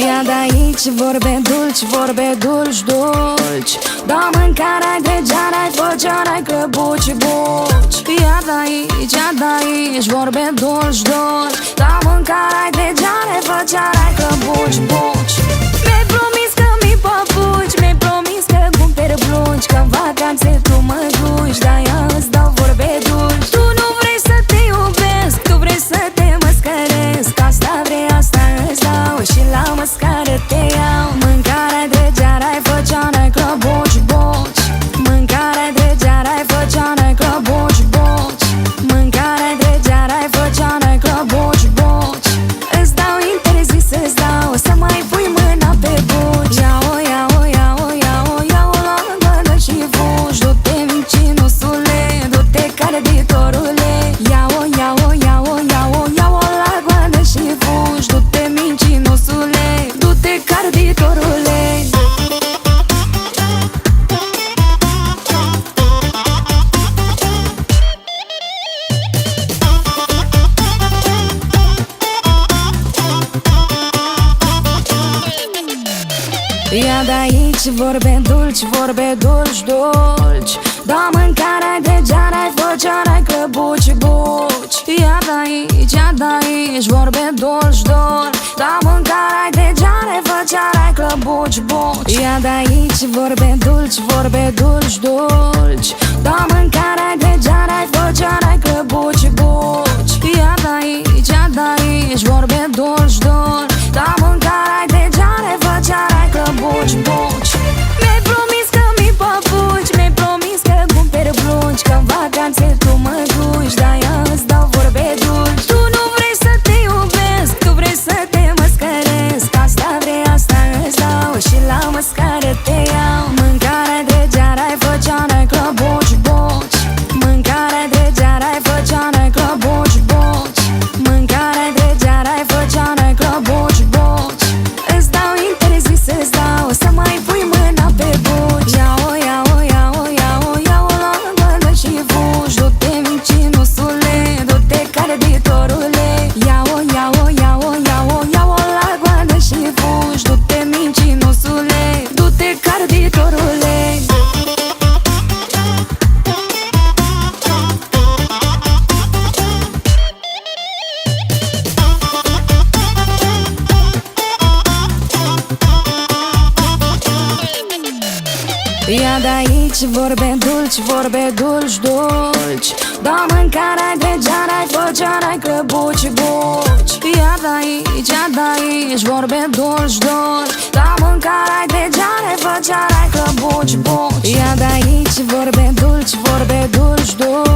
Ia de-aici vorbe dulci, vorbe dulci, dulci. Da mâncare-ai degeara-i, făceara-i căbuci, buci. Ia de-aici vorbe dulci, dulci. Da mâncare-ai degeara-i, făceara-i căbuci, buci. Mi-ai promis că mi papuci, mi-ai promis că cumperi blugi, că în vacanțe tu mă duci, de-aia îți dau vorbe dulci. Tu nu vrei să te iubesc, tu vrei să te măscăresc. Asta vrei, asta îți dau și la măscară te iau. Mâncarea degeara-i, făceara-i căbuci, buci. Mâncarea degeara-i, făceara-i căbuci, buci. Mâncarea degeara-i, făceara-i căbuci, buci. Îți dau interzis, îți dau să mai pui mâna pe buci. Ia-o, ia-o, ia-o, ia-o, ia-o la gălă și fugi. Du-te mincinosule, du-te carditorule. Ia-o, ia-o, ia-o, ia-o, ia-o la gălă și fugi. Du-te mincinosule, du-te carditorule. Ia de-aici vorbe dulci, vorbe dulci, dulci. Da mâncarea-i degeara-i, făceara-i căbuci, buci. Ia de-aici vorbe dulci, dulci. Da mâncarea-i degeara-i, făceara-i căbuci, buci. Ia de-aici vorbe dulci, vorbe dulci, dulci. Da mâncarea-i degeara-i, făceara-i căbuci, buci. Ia de-aici vorbe dulci, dulci. Da mâncarea-i degeara-i, făceara-i căbuci, buci. Mi-ai promis că mi papuci, mi-ai promis că cumperi blugi, că în vacanțe tu mă duci, de-aia îți dau vorbe dulci. Tu nu vrei să te iubesc, tu vrei să te măscăresc. Asta vrei, asta îți dau și la măscară te iau. Mâncarea degeara-i, făceara-i căbuci, buci. Mâncarea degeara-i, făceara-i căbuci, buci. Mâncarea degeara-i, făceara-i căbuci, buci. Îți dau interzis, îți dau să mai pui mâna pe buci. Ia-o, ia-o, ia-o, ia-o, ia-o la gălă și fugi. Du-te mincinosule, du-te carditorule. Ia-o, ia-o, ia-o, ia-o, ia-o la gălă și fugi. Du-te mincinosule, du-te carditorule. Ia de-aici vorbe dulci, vorbe dulci, dulci. Da mâncarea-i degeara-i, făceara-i căbuci, buci. Ia de-aici vorbe dulci, dulci. Da mâncarea-i degeara-i, făceara-i căbuci, buci. Ia de-aici vorbe dulci, vorbe dulci, dulci.